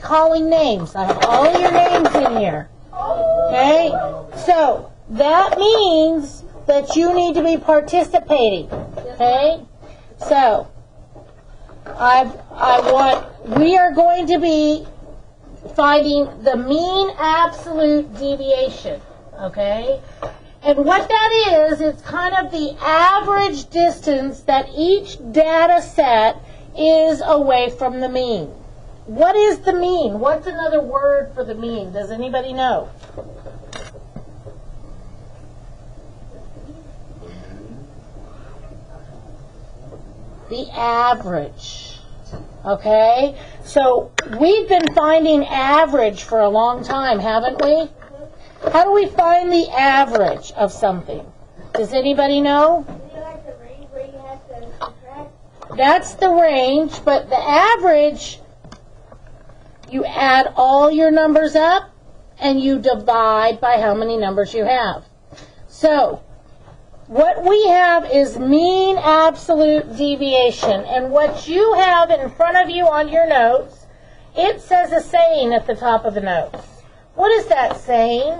calling names. I have all your names in here. Okay? So that means that you need to be participating. Okay? So we are going to be finding the mean absolute deviation. Okay? And what that is, it's kind of the average distance that each data set is away from the mean. What is the mean? What's another word for the mean? Does anybody know? The average. Okay? So we've been finding average for a long time, haven't we? How do we find the average of something? Does anybody know? That's the range, but the average, you add all your numbers up and you divide by how many numbers you have. So what we have is mean absolute deviation. And what you have in front of you on your notes, it says a saying at the top of the notes. What is that saying?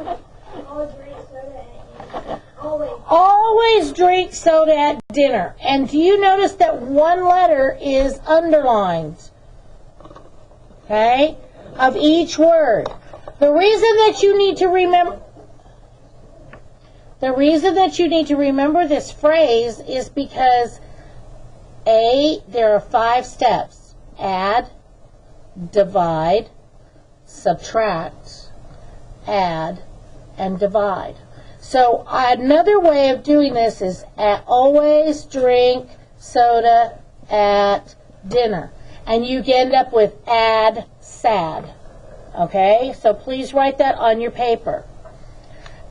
Always drink soda at dinner. And do you notice that one letter is underlined? Okay? Of each word. The reason that you need to remember this phrase is because there are 5 steps. Add, divide, subtract, add, and divide. So another way of doing this is always drink soda at dinner. And you end up with add sad. Okay? So please write that on your paper.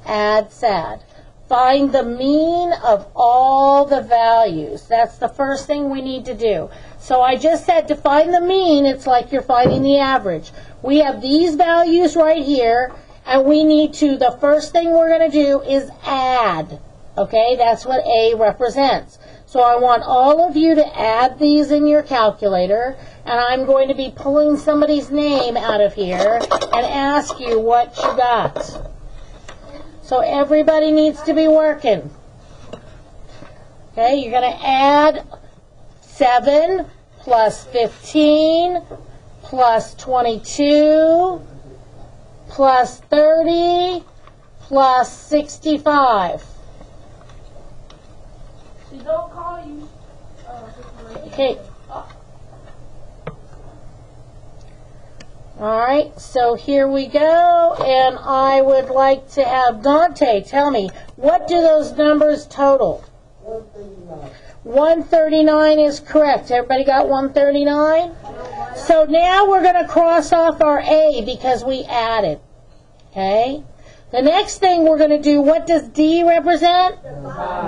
Add sad. Find the mean of all the values. That's the first thing we need to do. So I just said to find the mean, it's like you're finding the average. We have these values right here, and we need to, the first thing we're going to do is add. Okay? That's what A represents. So I want all of you to add these in your calculator, and I'm going to be pulling somebody's name out of here and ask you what you got. So everybody needs to be working. Okay, you're going to add 7 plus 15 plus 22 plus 30 plus 65. Don't call you. Okay. Alright, so here we go, and I would like to have Dante tell me, what do those numbers total? 139. 139 is correct. Everybody got 139? So now we're going to cross off our A because we added. Okay? The next thing we're going to do, what does D represent?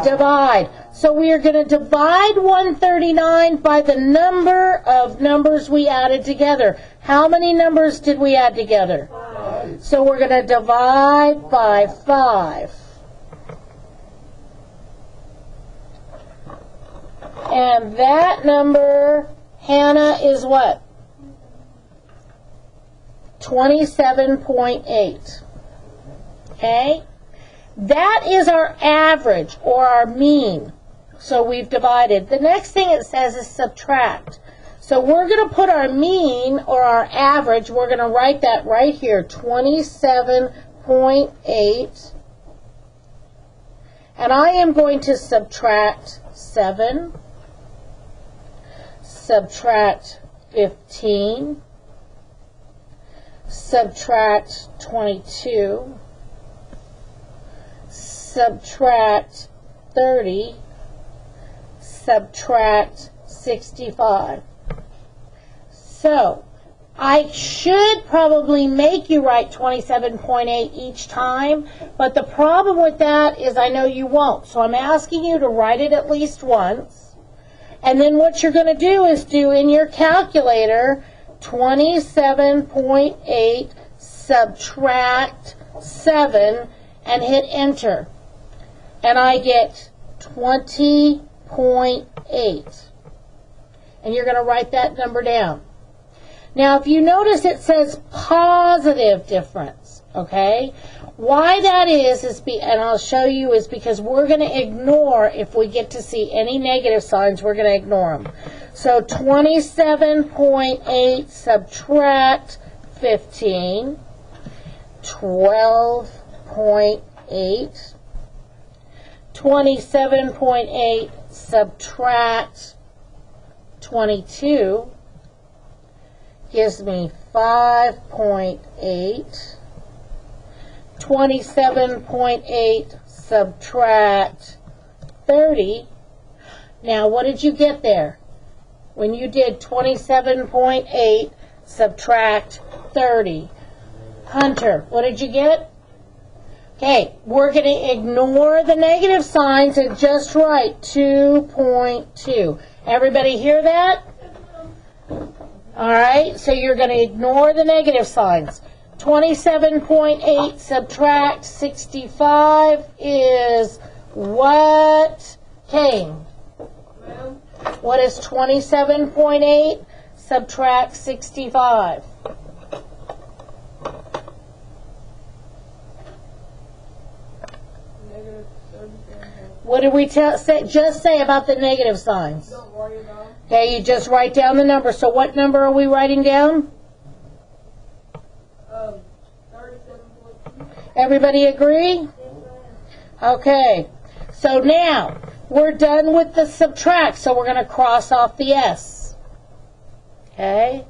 Divide. So we are going to divide 139 by the number of numbers we added together. How many numbers did we add together? 5. So we're going to divide by 5. And that number, Hannah, is what? 27.8. Okay? That is our average, or our mean. So we've divided. The next thing it says is subtract. So we're going to put our mean, or our average, we're going to write that right here, 27.8. And I am going to subtract 7, subtract 15, subtract 22, subtract 30, subtract 65. So, I should probably make you write 27.8 each time, but the problem with that is I know you won't. So I'm asking you to write it at least once. And then what you're going to do is do in your calculator 27.8 subtract 7 and hit enter. And I get 20.8. And you're going to write that number down. Now, if you notice, it says positive difference, okay? Why that is and I'll show you, is because we're going to ignore, if we get to see any negative signs, we're going to ignore them. So 27.8 subtract 15, 12.8, 27.8 subtract 22 gives me 5.8. 27.8 subtract 30. Now, what did you get there? When you did 27.8 subtract 30. Hunter, what did you get? Okay, we're going to ignore the negative signs and just write 2.2. Everybody hear that? All right, so you're going to ignore the negative signs. 27.8 subtract 65 is what, Kane? What is 27.8 subtract 65? What did we just say about the negative signs? Don't worry about them. Okay, you just write down the number. So what number are we writing down? 37.2. Everybody agree? Okay, so now we're done with the subtract, so we're going to cross off the S. Okay,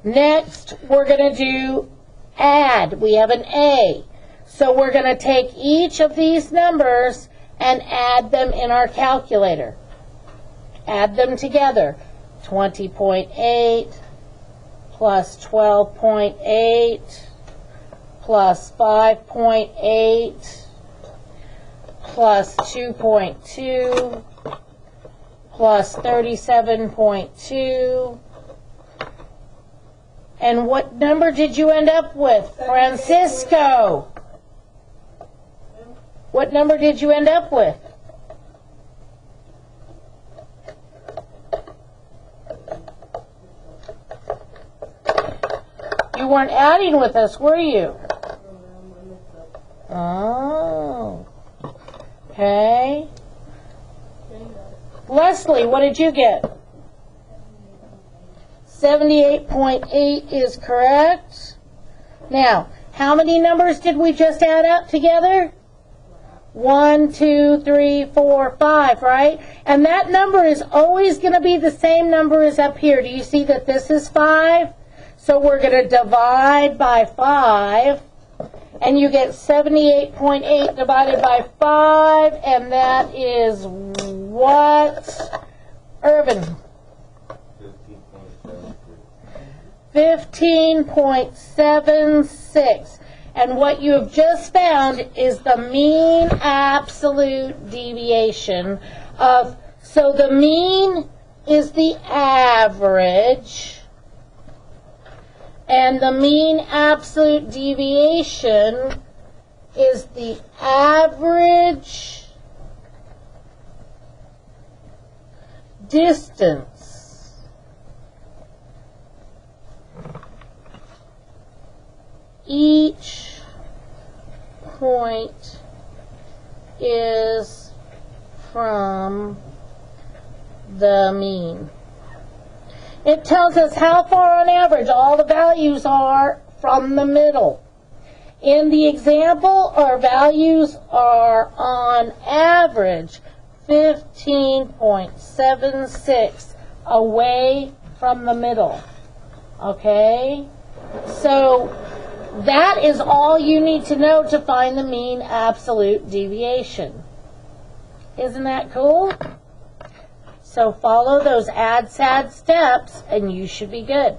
next we're going to do add. We have an A. So we're going to take each of these numbers and add them in our calculator. Add them together. 20.8 plus 12.8 plus 5.8 plus 2.2 plus 37.2. And what number did you end up with, Francisco? What number did you end up with? You weren't adding with us, were you? Oh. Okay. Leslie, what did you get? 78.8 is correct. Now, how many numbers did we just add up together? 1, 2, 3, 4, 5, right? And that number is always going to be the same number as up here. Do you see that this is 5? So we're going to divide by 5. And you get 78.8 divided by 5. And that is what? Irvin? 15.76. And what you have just found is the mean absolute deviation of, so the mean is the average, and the mean absolute deviation is the average distance each point is from the mean. It tells us how far on average all the values are from the middle. In the example, our values are on average 15.76 away from the middle. Okay? So that is all you need to know to find the mean absolute deviation. Isn't that cool? So follow those add-sad steps and you should be good.